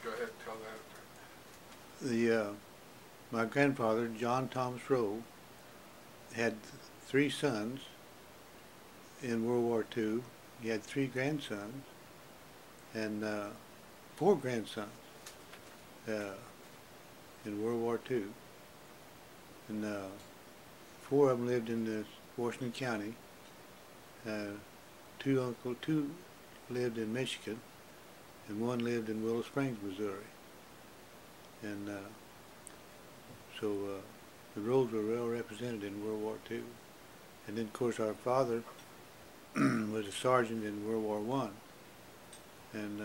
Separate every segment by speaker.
Speaker 1: go ahead and tell that.
Speaker 2: My grandfather, John Thomas Rowe, had 3 sons in World War II. He had 3 grandsons and 4 grandsons in World War II. And 4 of them lived in Washington County. 2 lived in Michigan, and 1 lived in Willow Springs, Missouri. And so the Rowes were well represented in World War II. And then, of course, our father was a sergeant in World War I. And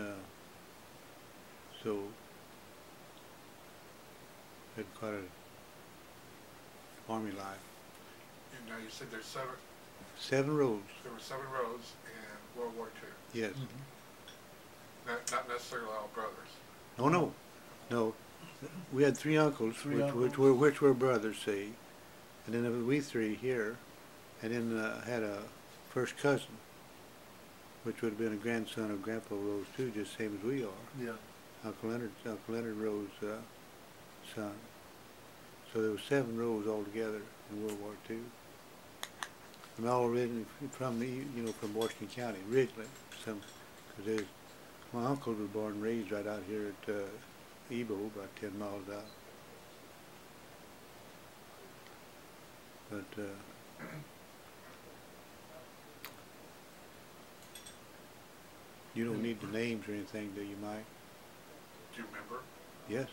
Speaker 2: so had quite an army life.
Speaker 1: And now you said there's 7
Speaker 2: Rowes.
Speaker 1: There were 7 Rowes in World War II.
Speaker 2: Yes.
Speaker 1: Not necessarily all brothers.
Speaker 2: Oh no, no. We had 3 uncles, which were brothers, see, and then there was we 3 here, and then had a first cousin, which would have been a grandson of Grandpa Rowe's too, just same as we are.
Speaker 3: Yeah.
Speaker 2: Uncle Leonard Rowe's son. So there were 7 Rowes altogether in World War II. And all originally from from Washington County originally. Because my uncle was born and raised right out here at Ebo, about 10 miles out. But you don't need the names or anything, do you, Mike?
Speaker 1: Do you remember?
Speaker 2: Yes.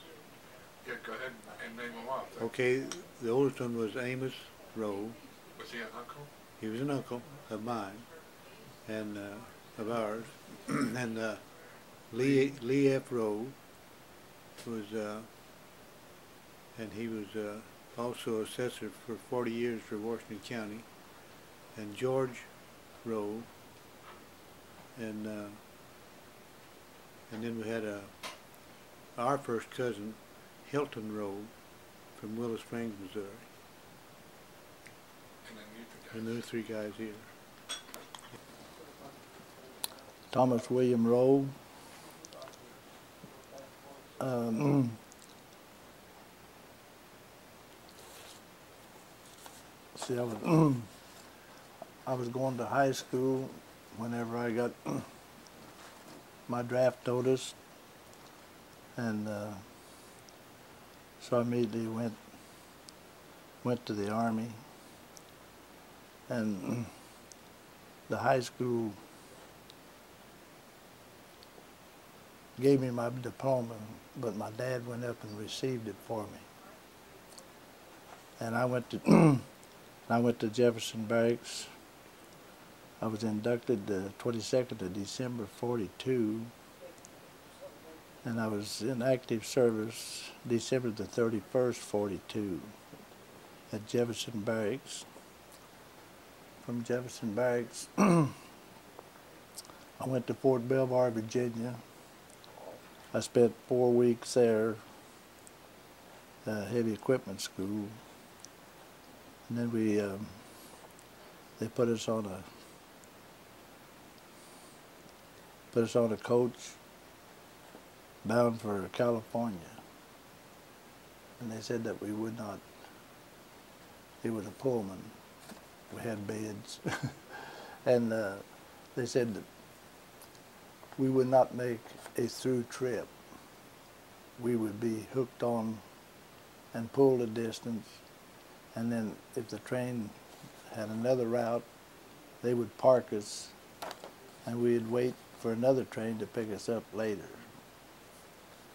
Speaker 1: Yeah, go ahead and name them off.
Speaker 2: Okay, the oldest one was Amos Rowe.
Speaker 1: Was he an uncle?
Speaker 2: He was an uncle of mine, and of ours, and Lee F. Rowe was, and he was also assessor for 40 years for Washington County, and George Rowe, and then we had our first cousin, Hilton Rowe, from Willow Springs, Missouri. And there were 3 guys here.
Speaker 3: Thomas William Rowe. See, I was going to high school whenever I got my draft notice, and so I immediately went to the Army. And the high school gave me my diploma, but my dad went up and received it for me. And I went to Jefferson Barracks. I was inducted the 22nd of December, 42, and I was in active service December the 31st, 42, at Jefferson Barracks. From Jefferson Barracks, I went to Fort Belvoir, Virginia. I spent 4 weeks there, heavy equipment school. And then they put us on a coach bound for California. And they said that we would not, it was a Pullman. We had beds. And they said that we would not make a through trip. We would be hooked on and pulled a distance, and then if the train had another route, they would park us, and we'd wait for another train to pick us up later.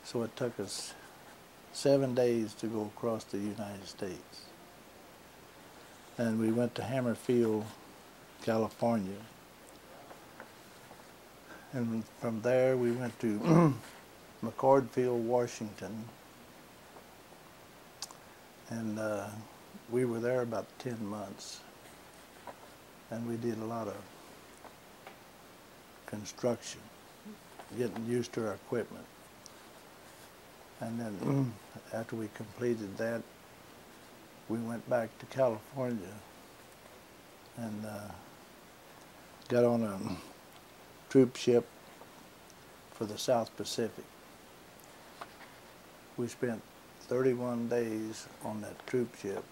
Speaker 3: So it took us 7 days to go across the United States. And we went to Hammerfield, California. And from there we went to McCordfield, Washington. And we were there about 10 months. And we did a lot of construction, getting used to our equipment. And then after we completed that, we went back to California and got on a troop ship for the South Pacific. we spent 31 days on that troop ship,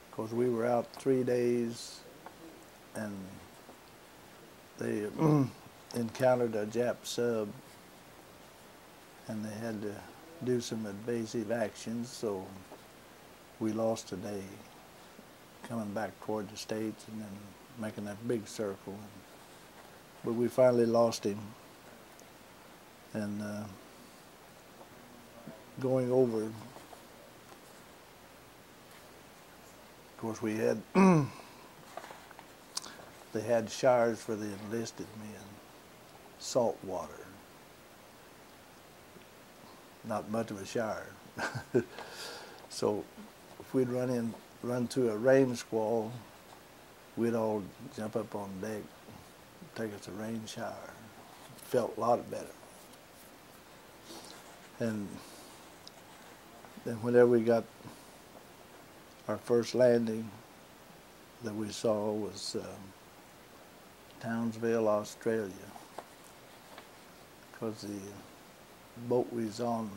Speaker 3: because we were out 3 days, and they encountered a Jap sub, and they had to do some evasive actions, so we lost a day coming back toward the States and then making that big circle. But we finally lost him. And going over, of course we had, they had showers for the enlisted men, salt water. Not much of a shower. So if we'd run through a rain squall, we'd all jump up on deck, take us a rain shower. Felt a lot better. And then whenever we got our first landing that we saw was Townsville, Australia, because the boat we was on,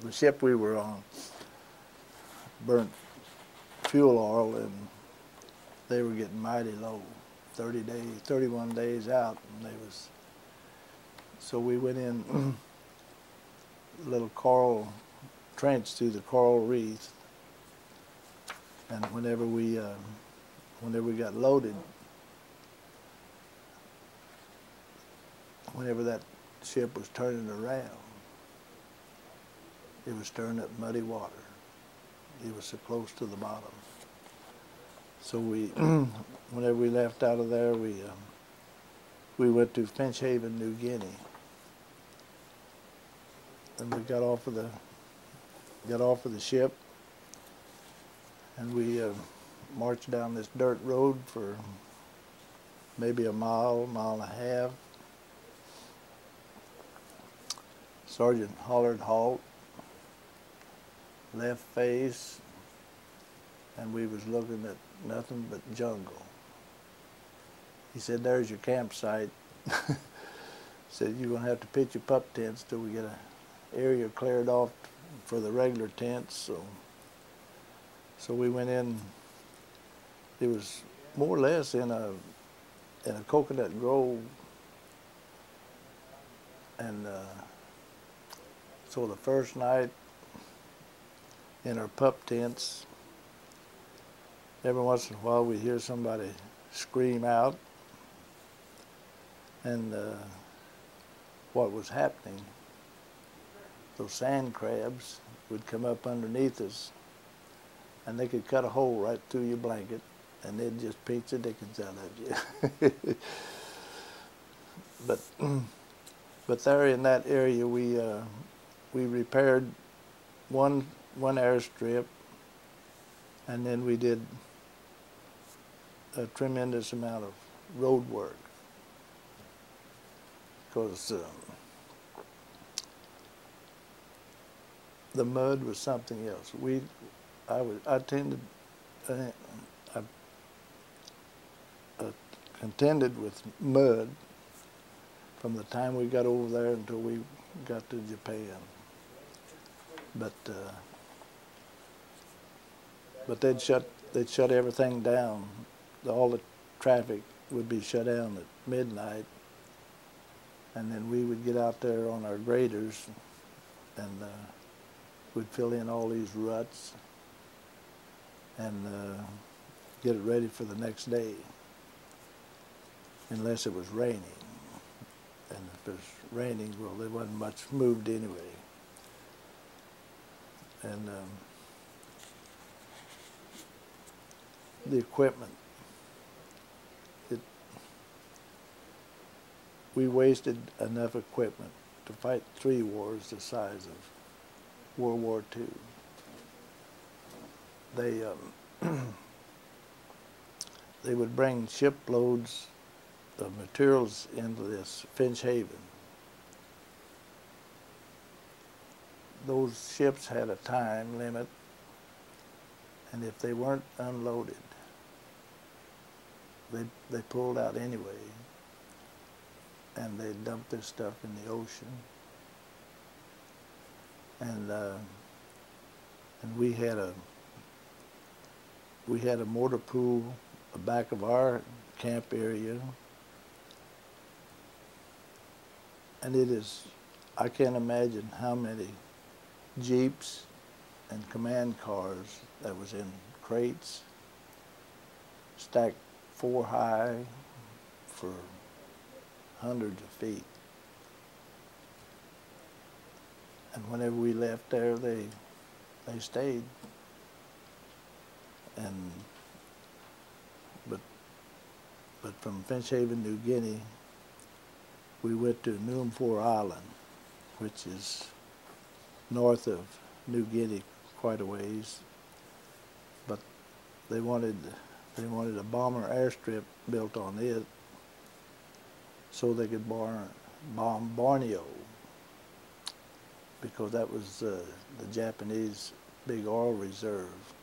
Speaker 3: the ship we were on, burnt fuel oil, and they were getting mighty low. 31 days out, and they was. So we went in a little coral trench through the coral reef, and whenever we got loaded, whenever that ship was turning around, it was stirring up muddy water. It was so close to the bottom. So we, whenever we left out of there, we went to Finch Haven, New Guinea, and we got off of the ship, and we marched down this dirt road for maybe a mile and a half. Sergeant hollered halt, left face, and we was looking at nothing but jungle. He said, "There's your campsite." Said, "You're gonna have to pitch your pup tents till we get an area cleared off for the regular tents." So we went in. It was more or less in a coconut grove, and so the first night in our pup tents, every once in a while we'd hear somebody scream out, and what was happening, those sand crabs would come up underneath us, and they could cut a hole right through your blanket, and they'd just pinch the dickens out of you. But there in that area, we repaired one airstrip, and then we did a tremendous amount of road work, because the mud was something else. I contended with mud from the time we got over there until we got to Japan. But they'd shut everything down. All the traffic would be shut down at midnight, and then we would get out there on our graders, and we'd fill in all these ruts and get it ready for the next day, unless it was raining. And if it was raining, well, there wasn't much moved anyway. And the equipment, we wasted enough equipment to fight 3 wars the size of World War II. They would bring shiploads of materials into this Finch Haven. Those ships had a time limit, and if they weren't unloaded, they pulled out anyway, and they dumped this stuff in the ocean. and we had a mortar pool the back of our camp area, and I can't imagine how many Jeeps and command cars that was in crates, stacked 4 high for hundreds of feet. And whenever we left there, they stayed. And but from Finch Haven, New Guinea, we went to Numfor Island, which is north of New Guinea quite a ways. But they wanted a bomber airstrip built on it so they could bomb Borneo, because that was the Japanese big oil reserve,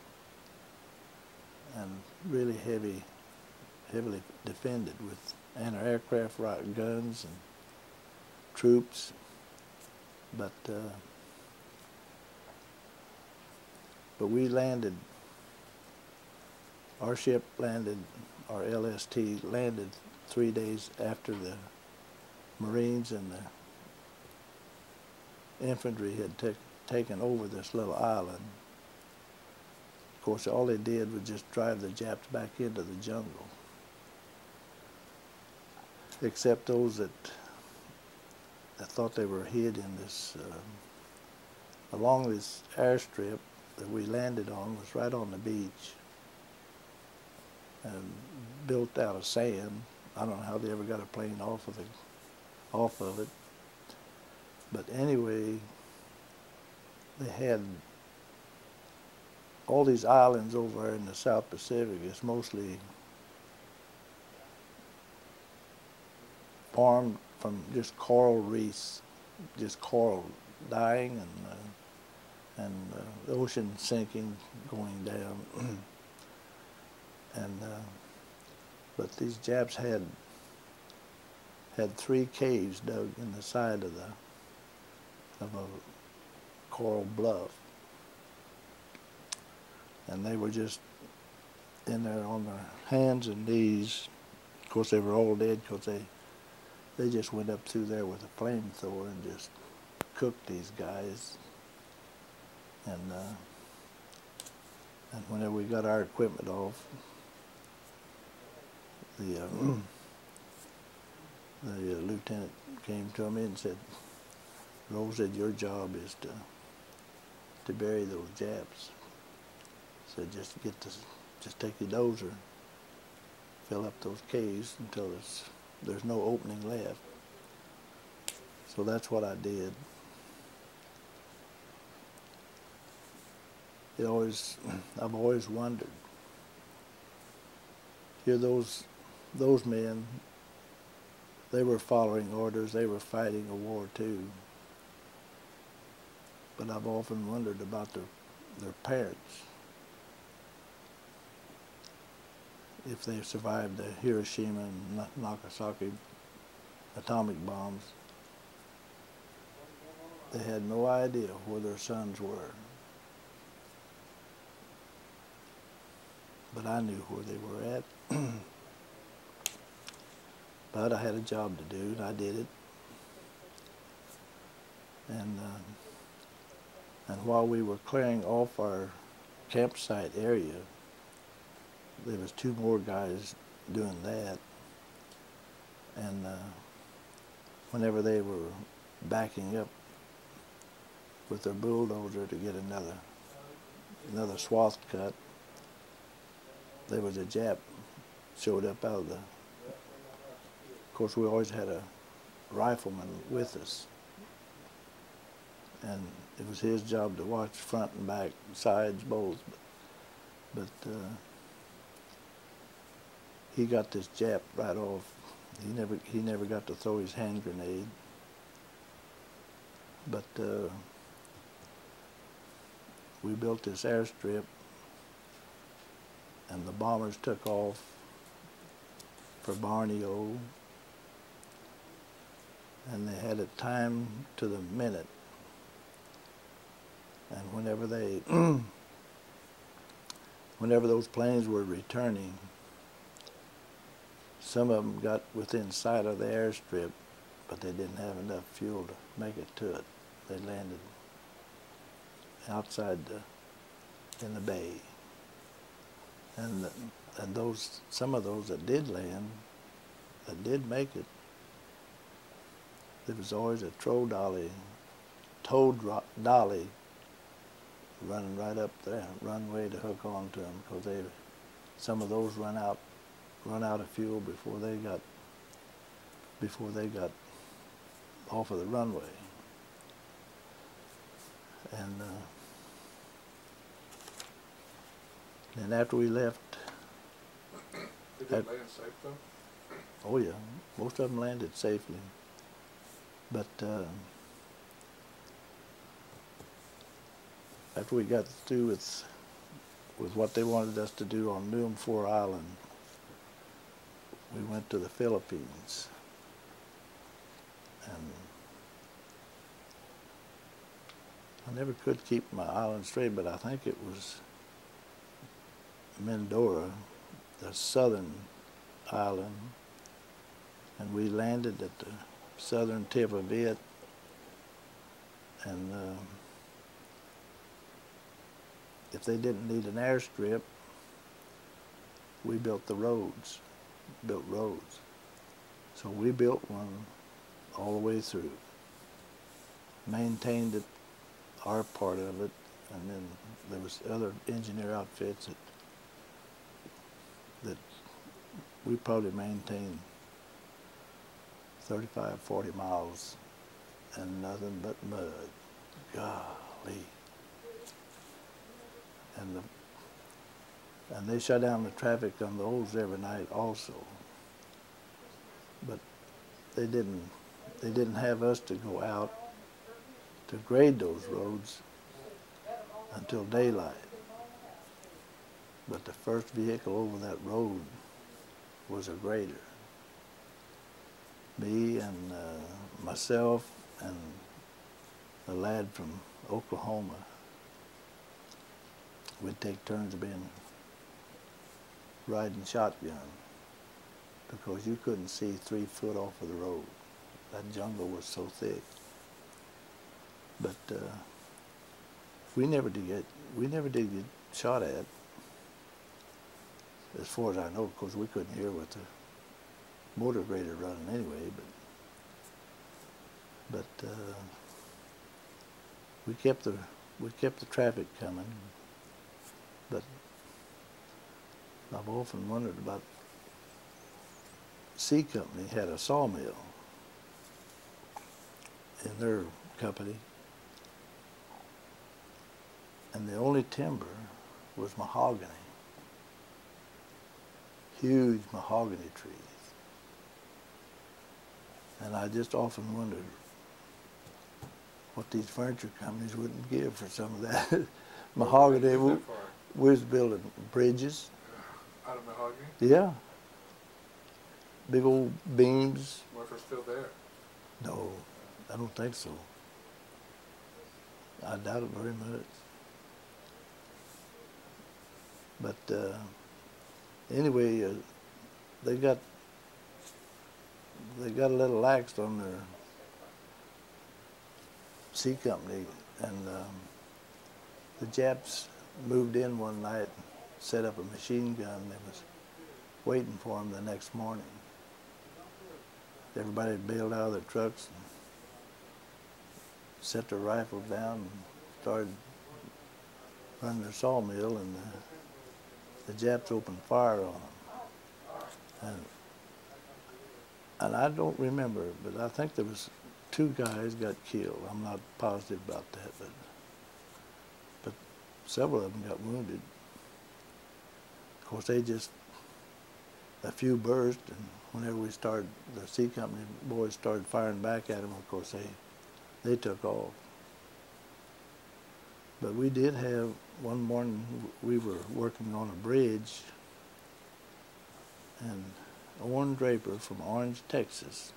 Speaker 3: and really heavily defended with anti-aircraft guns and troops. But we landed, our ship landed, our LST landed 3 days after the Marines and the infantry had taken over this little island. Of course, all they did was just drive the Japs back into the jungle, except those that thought they were hid in this, along this airstrip that we landed on was right on the beach and built out of sand. I don't know how they ever got a plane off of it. But anyway, they had all these islands over in the South Pacific. It's mostly formed from just coral reefs, just coral dying and the ocean sinking, going down. And but these Japs had 3 caves dug in the side of a coral bluff, and they were just in there on their hands and knees. Of course, they were all dead because they just went up through there with a flamethrower and just cooked these guys. And whenever we got our equipment off, the lieutenant came to me and said, "Rose said, your job is to bury those Japs." Said, just take your dozer, fill up those caves until there's no opening left. So that's what I did. I've always wondered. Here, those men, they were following orders. They were fighting a war too. But I've often wondered about their parents. If they survived the Hiroshima and Nagasaki atomic bombs, they had no idea where their sons were. But I knew where they were at. But I had a job to do, and I did it. And while we were clearing off our campsite area, there was 2 more guys doing that. And whenever they were backing up with their bulldozer to get another swath cut, there was a Jap showed up out of the. Of course, we always had a rifleman with us, and it was his job to watch front and back, sides, both. But he got this Jap right off. He never got to throw his hand grenade. But we built this airstrip, and the bombers took off for Borneo, and they had it timed to the minute. And whenever they, whenever those planes were returning, some of them got within sight of the airstrip, but they didn't have enough fuel to make it to it. They landed outside in the bay. And those, some of those that did land, that did make it, there was always a tow dolly running right up there, runway to hook onto them, because they, some of those run out of fuel before they got off of the runway. And then after we left,
Speaker 1: Did they land safe though?
Speaker 3: oh yeah, most of them landed safely. But after we got through with what they wanted us to do on Newham 4 Island, we went to the Philippines. And I never could keep my island straight, but I think it was Mindoro, the southern island, and we landed at the southern tip of it, and if they didn't need an airstrip, we built roads. So we built one all the way through, maintained it, our part of it, and then there was other engineer outfits that we probably maintained 35, 40 miles and nothing but mud. Golly. And they shut down the traffic on those every night also. But they didn't have us to go out to grade those roads until daylight. But the first vehicle over that road was a grader. Me and myself and a lad from Oklahoma, we'd take turns being riding shotgun, because you couldn't see 3 foot off of the road. That jungle was so thick. But we never did get shot at, as far as I know, because we couldn't hear with the motor grader running anyway. But we kept the traffic coming. But I've often wondered about, C Company had a sawmill in their company, and the only timber was mahogany, huge mahogany trees. And I just often wondered what these furniture companies wouldn't give for some of that mahogany. We was building bridges.
Speaker 1: Out of mahogany?
Speaker 3: Yeah. Big old beams.
Speaker 1: What if they're still there?
Speaker 3: No, I don't think so. I doubt it very much. But anyway, they got a little laxed on their C Company, and the Japs moved in one night, set up a machine gun. They was waiting for them the next morning. Everybody had bailed out of their trucks and set their rifles down and started running their sawmill, and the Japs opened fire on them. And I don't remember, but I think there was 2 guys got killed. I'm not positive about that, but several of them got wounded. Of course, a few burst, and whenever we started, the C Company boys started firing back at them, of course, they took off. But we did have, one morning, we were working on a bridge, and Owen Draper from Orange, Texas,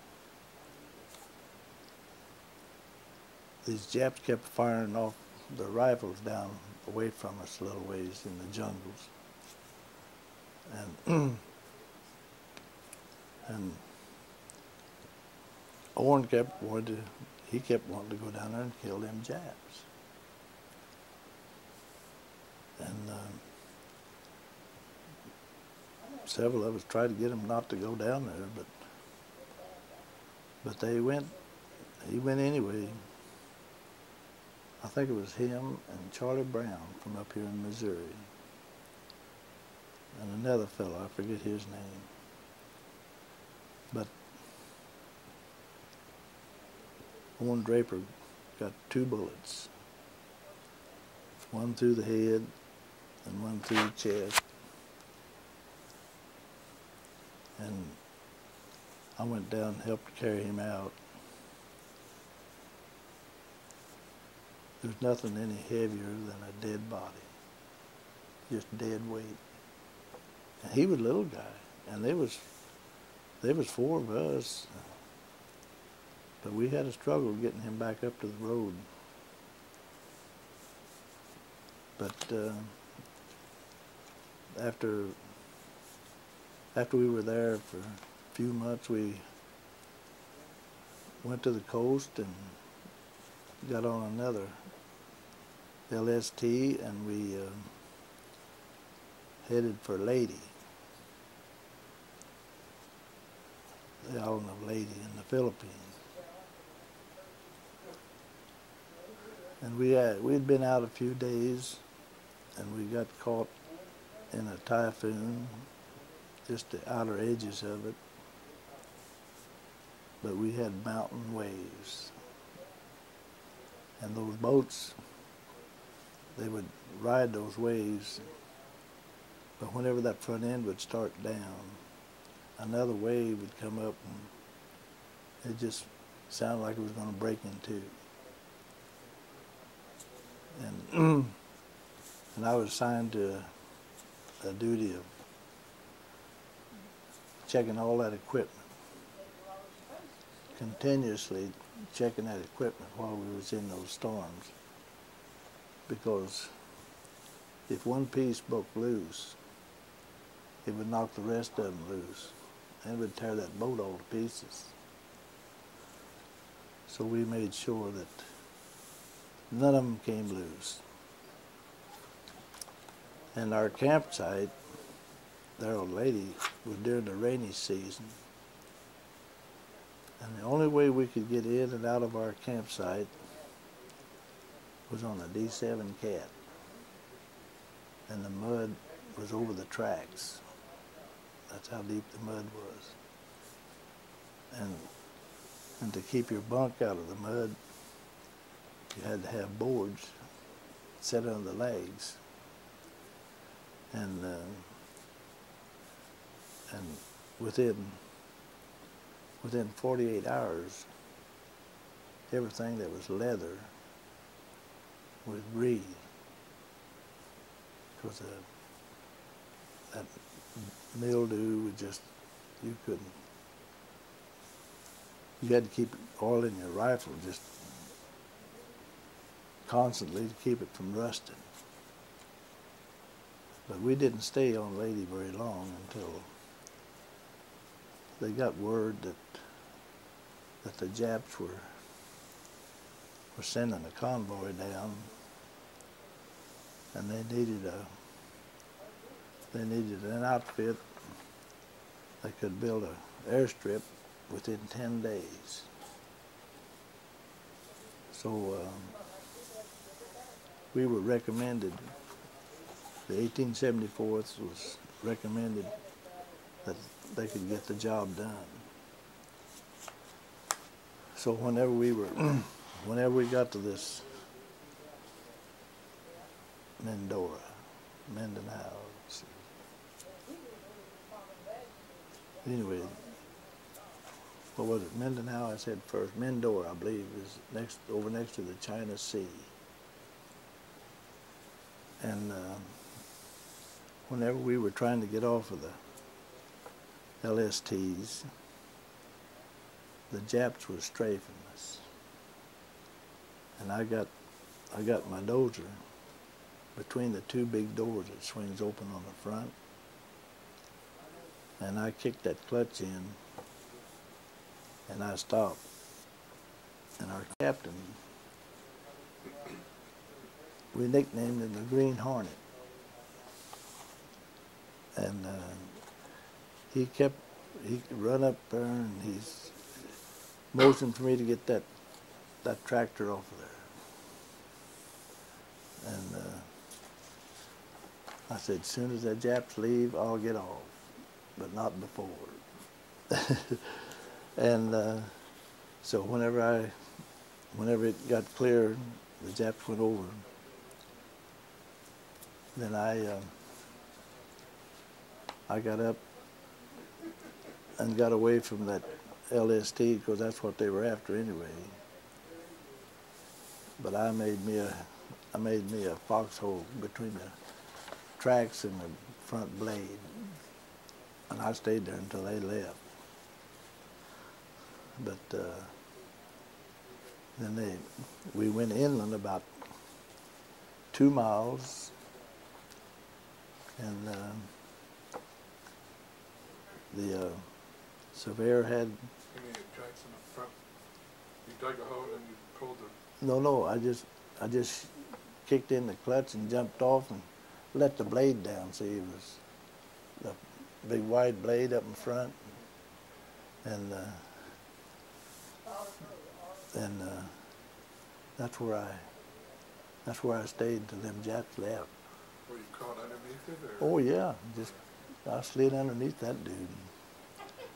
Speaker 3: these Japs kept firing off the rifles down away from us a little ways in the jungles. And and Owen kept wanting to go down there and kill them Japs. And several of us tried to get him not to go down there, but they went. He went anyway. I think it was him and Charlie Brown from up here in Missouri, and another fellow, I forget his name. But Owen Draper got 2 bullets, one through the head and one through the chest. And I went down and helped carry him out. There's nothing any heavier than a dead body, just dead weight. And he was a little guy, and there was 4 of us, but we had a struggle getting him back up to the road. But after we were there for a few months, we went to the coast and got on another LST, and we headed for Leyte, the island of Leyte in the Philippines. And we'd been out a few days, and we got caught in a typhoon, just the outer edges of it. But we had mountain waves. And those boats, they would ride those waves, but whenever that front end would start down, another wave would come up, and it just sounded like it was going to break in two. And I was assigned to a duty of checking all that equipment, continuously checking that equipment while we was in those storms, because if one piece broke loose, it would knock the rest of them loose, and it would tear that boat all to pieces. So we made sure that none of them came loose. And our campsite there on Leyte was during the rainy season. And the only way we could get in and out of our campsite was on a D7 cat. And the mud was over the tracks. That's how deep the mud was. And to keep your bunk out of the mud, you had to have boards set on the legs. And within 48 hours, everything that was leather would breathe, because that mildew would just, you had to keep oil in your rifle just constantly to keep it from rusting. But we didn't stay on Leyte very long until they got word that the Japs were sending a convoy down, and they needed an outfit that could build an airstrip within 10 days. So we were recommended, the 1874th was recommended that they could get the job done. So whenever we got to this Mindanao, anyway, what was it? Mindanao, I said first. Mindoro, I believe, is over next to the China Sea. And whenever we were trying to get off of the LSTs, the Japs were strafing us. And I I got my dozer between the two big doors that swings open on the front, and I kicked that clutch in, and I stopped. And our captain, we nicknamed him the Green Hornet. And he run up there and he's motioned for me to get that tractor off of there. And I said, as soon as the Japs leave, I'll get off, but not before. And so whenever it got clear, the Japs went over. Then I got up and got away from that LST because that's what they were after anyway. But I made me a foxhole between the tracks and the front blade, and I stayed there until they left. But then we went inland about 2 miles, and the surveyor had.
Speaker 1: You mean tracks in the front? You dug a hole and you pulled the.
Speaker 3: No, I just kicked in the clutch and jumped off and let the blade down. See, it was the big wide blade up in front, and that's where I stayed till them Japs left.
Speaker 1: Were you caught underneath it, or?
Speaker 3: Oh yeah, I slid underneath that dude.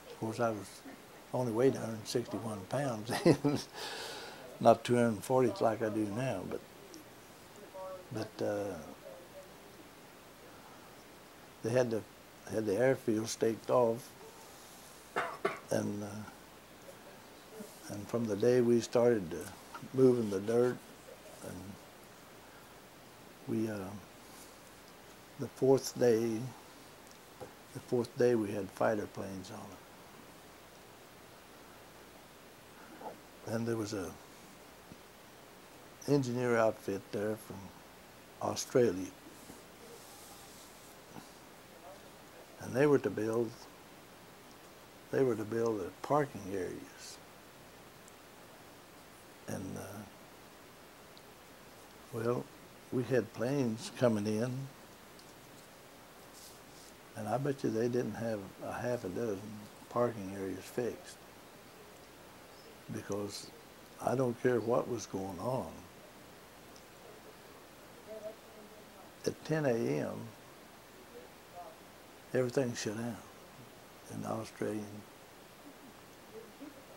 Speaker 3: Of course, I was only weighed 161 pounds, not 240 like I do now, but they had the airfield staked off, and from the day we started moving the dirt, and we the fourth day we had fighter planes on it. And there was a engineer outfit there from Australia. And they were to build the parking areas. And well, we had planes coming in, and I bet you they didn't have a half a dozen parking areas fixed, because I don't care what was going on. At 10 a.m., everything shut down, and the Australian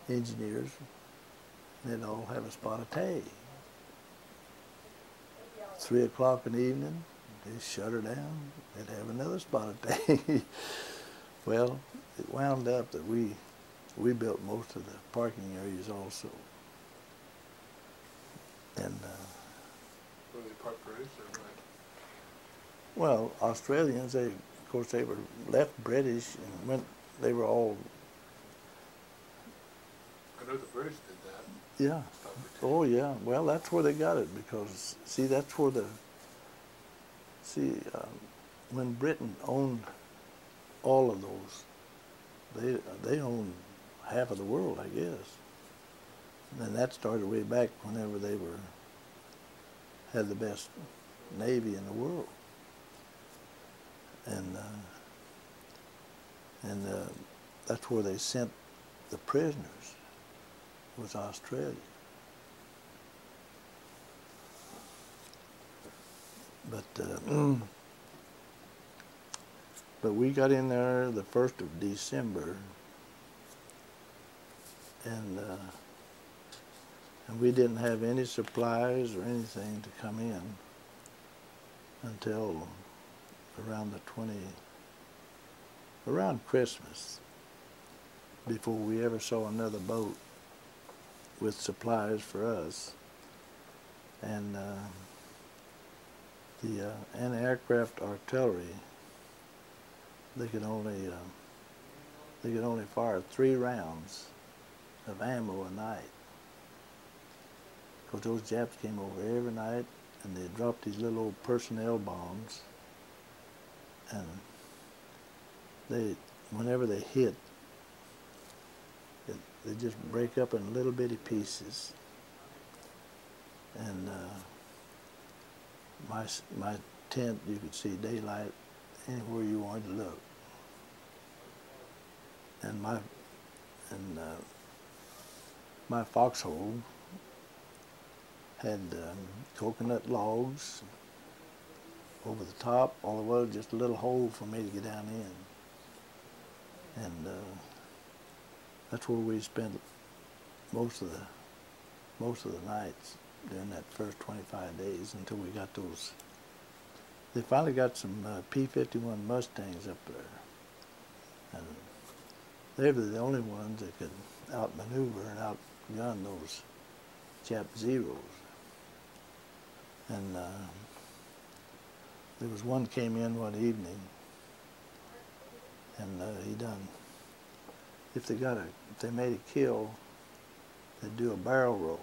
Speaker 3: engineers, they'd all have a spot of tea. 3 o'clock in the evening, they'd shut her down, they'd have another spot of tea. Well, it wound up that we built most of the parking areas also. And
Speaker 1: Were they park British or what?
Speaker 3: well, Australians, of course, they were left British and they were all.
Speaker 1: I know the British did that.
Speaker 3: Yeah. Oh, yeah. Well, that's where they got it, because, see, that's where when Britain owned all of those, they owned half of the world, I guess. And that started way back whenever they had the best navy in the world. And that's where they sent the prisoners, was Australia. But we got in there the 1st of December, and we didn't have any supplies or anything to come in until around Christmas, before we ever saw another boat with supplies for us. And the anti-aircraft artillery, they could only fire 3 rounds of ammo a night, because those Japs came over every night, and they dropped these little old personnel bombs, and whenever they hit, they just break up in little bitty pieces. And my tent, you could see daylight anywhere you wanted to look. And my foxhole had coconut logs over the top. All there was just a little hole for me to get down in. And that's where we spent most of the nights during that first 25 days until we got those. They finally got some P-51 Mustangs up there, and they were the only ones that could outmaneuver and outgun those Jap Zeros. And there was one came in one evening, and he done. If they made a kill, they'd do a barrel roll.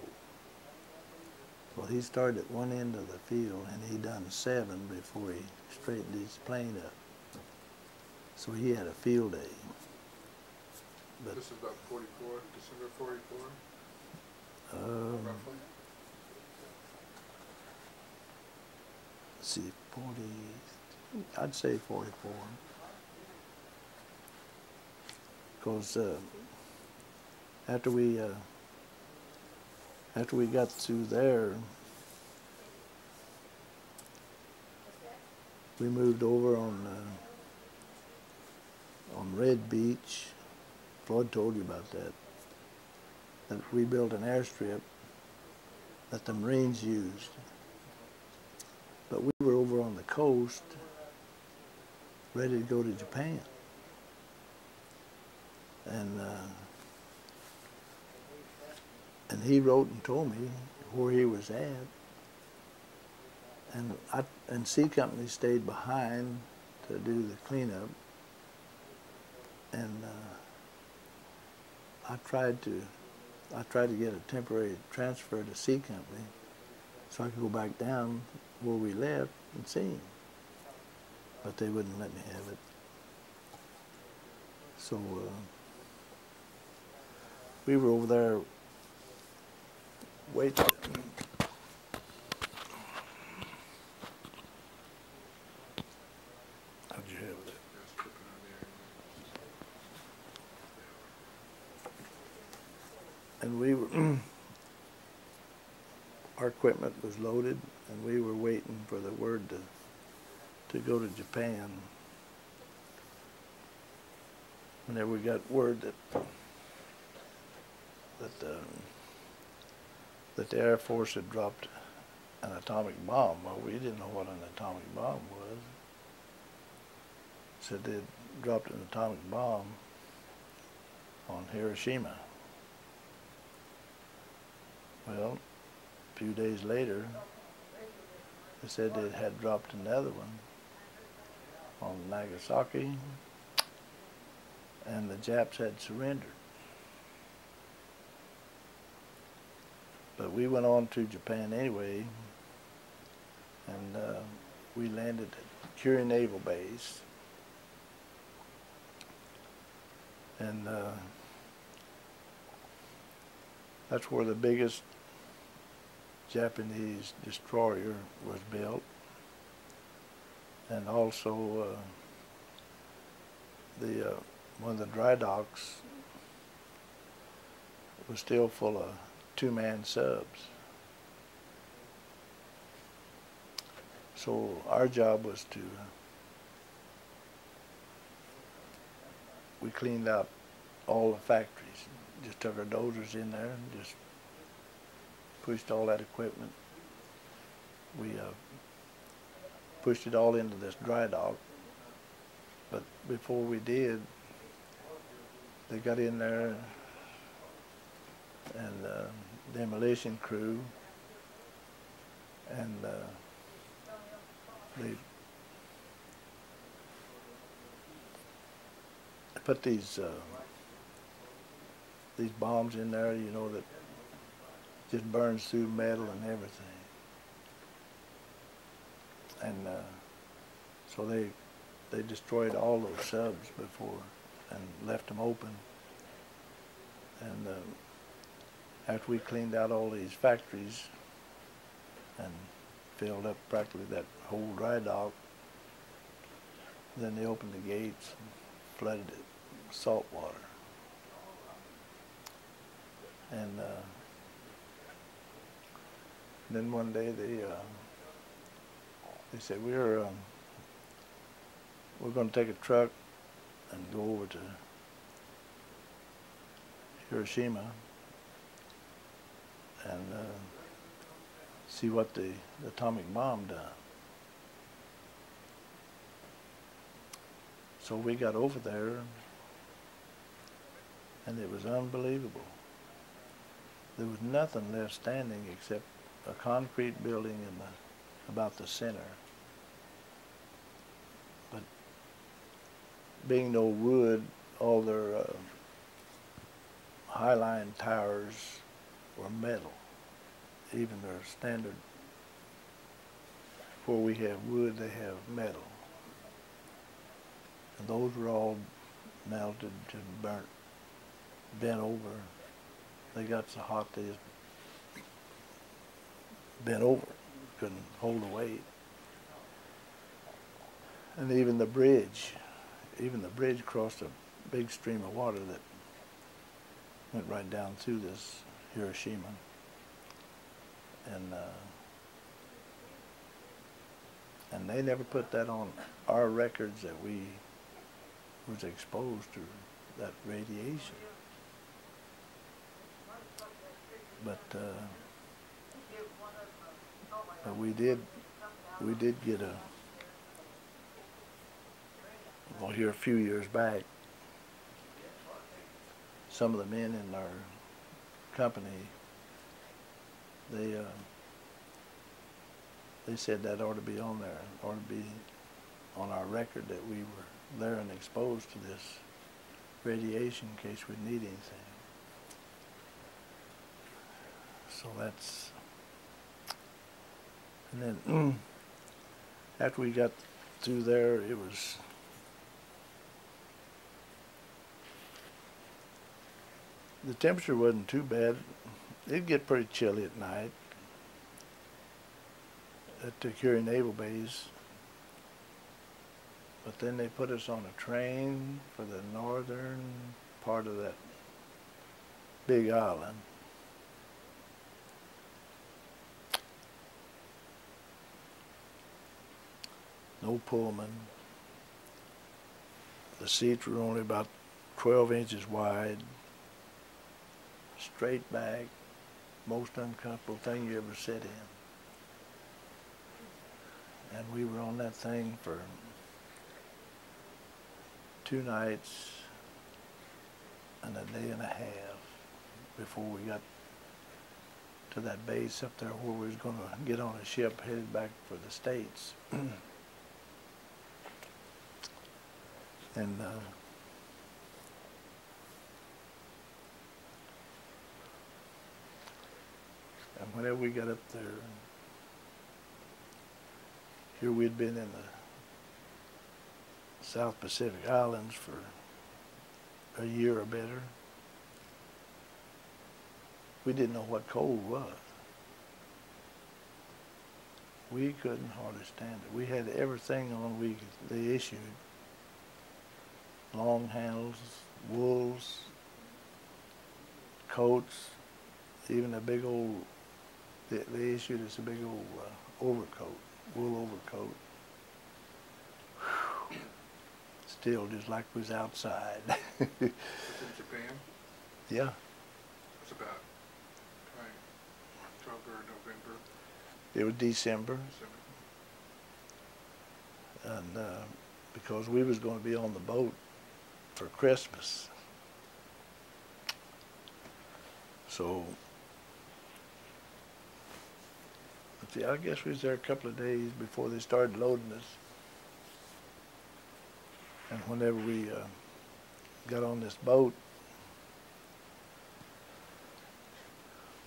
Speaker 3: Well, he started at one end of the field, and he done 7 before he straightened his plane up. So he had a field day. But
Speaker 1: this is about 44, December 44, roughly?
Speaker 3: Let's see, 40, I'd say 44. Because after we got through there, we moved over on Red Beach. Floyd told you about that. That we built an airstrip that the Marines used. But we were over on the coast, ready to go to Japan. And he wrote and told me where he was at. And C Company stayed behind to do the cleanup. And I tried to get a temporary transfer to C Company so I could go back down where we left and see him. But they wouldn't let me have it. So we were over there waiting. How'd you have it? And we were, our equipment was loaded, and we were waiting for the word to go to Japan. Whenever we got word that the Air Force had dropped an atomic bomb. Well, we didn't know what an atomic bomb was. Said they'd dropped an atomic bomb on Hiroshima. Well, a few days later, they said they had dropped another one on Nagasaki, and the Japs had surrendered. But we went on to Japan anyway, and we landed at Curie Naval Base. And that's where the biggest Japanese destroyer was built. And also one of the dry docks was still full of 2-man subs. So our job was we cleaned out all the factories. Just took our dozers in there and just pushed all that equipment. We pushed it all into this dry dock. But before we did, they got in there, and demolition crew, and they put these bombs in there, you know, that just burns through metal and everything. And so they destroyed all those subs before and left them open. And after we cleaned out all these factories and filled up practically that whole dry dock, then they opened the gates and flooded it with salt water. And then one day they said, we're going to take a truck and go over to Hiroshima and see what the atomic bomb done. So we got over there, and it was unbelievable. There was nothing left standing except a concrete building in about the center. But being no wood, all their high-line towers were metal. Even their standard, where we have wood, they have metal. And those were all melted and burnt, bent over. They got so hot they just bent over, couldn't hold the weight. And even the bridge crossed a big stream of water that went right down through this Hiroshima. And they never put that on our records that we was exposed to that radiation. But we did get well, here a few years back, some of the men in our company, they said that ought to be on there, ought to be on our record that we were there and exposed to this radiation in case we need anything. So that's, and then after we got through there, it was, the temperature wasn't too bad. It'd get pretty chilly at night at the Curie Naval Base. But then they put us on a train for the northern part of that big island. No Pullman. The seats were only about 12 inches wide. Straight back, most uncomfortable thing you ever sit in. And we were on that thing for 2 nights and a day and a half before we got to that base up there where we was going to get on a ship headed back for the States. And whenever we got up there, here we'd been in the South Pacific Islands for a year or better. We didn't know what cold was. We couldn't hardly stand it. We had everything on they issued. Long handles, wools, coats, even a big old, they issued us a big old overcoat, wool overcoat. Whew. Still just like we was outside.
Speaker 1: Was it in Japan?
Speaker 3: Yeah.
Speaker 1: It was about October, November?
Speaker 3: It was December. And because we was going to be on the boat for Christmas. So, let's see, I guess we was there a couple of days before they started loading us. And whenever we got on this boat,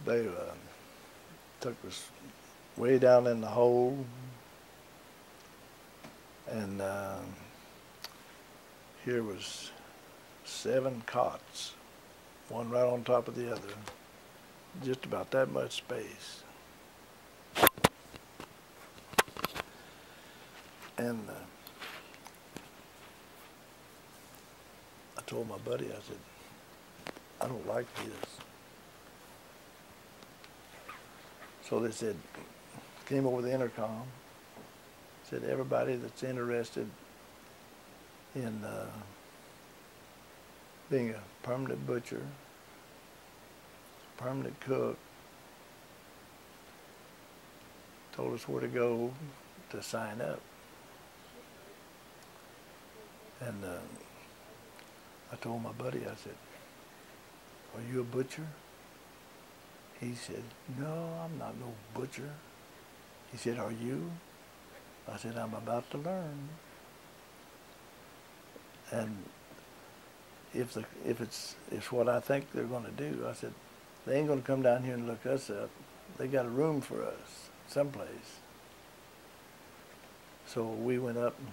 Speaker 3: they took us way down in the hole, and here was 7 cots, one right on top of the other, just about that much space. And I told my buddy, I said, I don't like this. So they said, came over the intercom, said everybody that's interested in being a permanent butcher, permanent cook, told us where to go to sign up. And I told my buddy, I said, are you a butcher? He said, no, I'm not no butcher. He said, are you? I said, I'm about to learn. And if it's what I think they're going to do, I said, they ain't going to come down here and look us up. They got a room for us someplace. So we went up and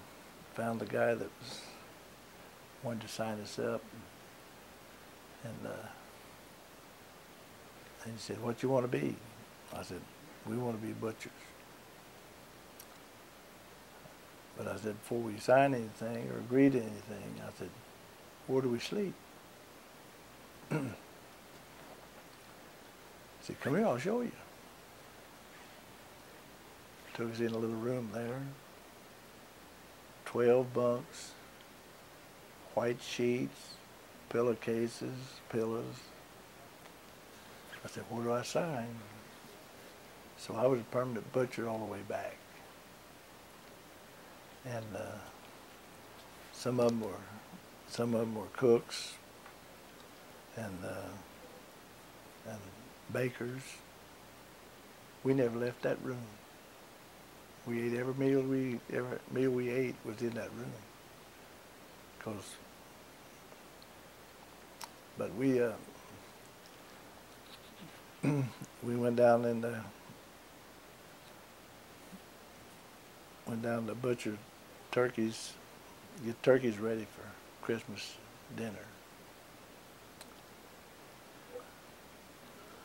Speaker 3: found the guy that wanted to sign us up, and he said, what you want to be? I said, we want to be butchers. But I said, before we sign anything or agree to anything, I said, where do we sleep? He said, come here, I'll show you. Took us in a little room there, 12 bunks, white sheets, pillowcases, pillows. I said, where do I sign? So I was a permanent butcher all the way back. And some of them were cooks and bakers. We never left that room. We ate every meal we ate was in that room. But we we went down to butcher turkeys, get turkeys ready for Christmas dinner.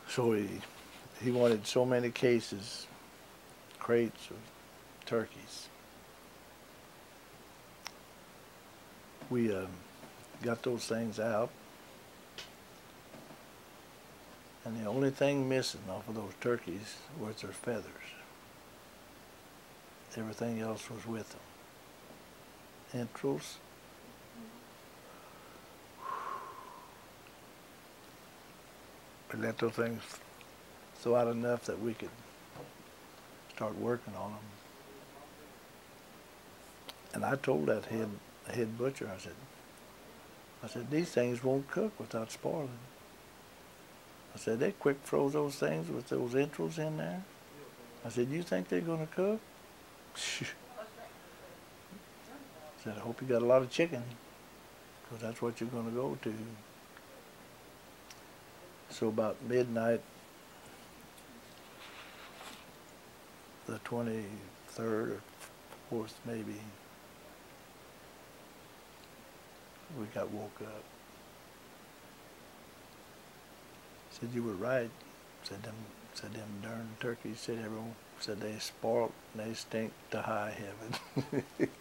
Speaker 3: So he wanted so many cases, crates of turkeys. We got those things out, and the only thing missing off of those turkeys was their feathers. Everything else was with them. Entrails. We let those things thaw out enough that we could start working on them. And I told that head butcher, I said, these things won't cook without spoiling. I said, they quick froze those things with those entrails in there. I said, you think they're going to cook? I said, I hope you got a lot of chicken, because that's what you're going to go to. So about midnight, the 23rd or 4th maybe, we got woke up. Said, you were right. Said them darn turkeys, said everyone, said they spoiled and they stink to high heaven.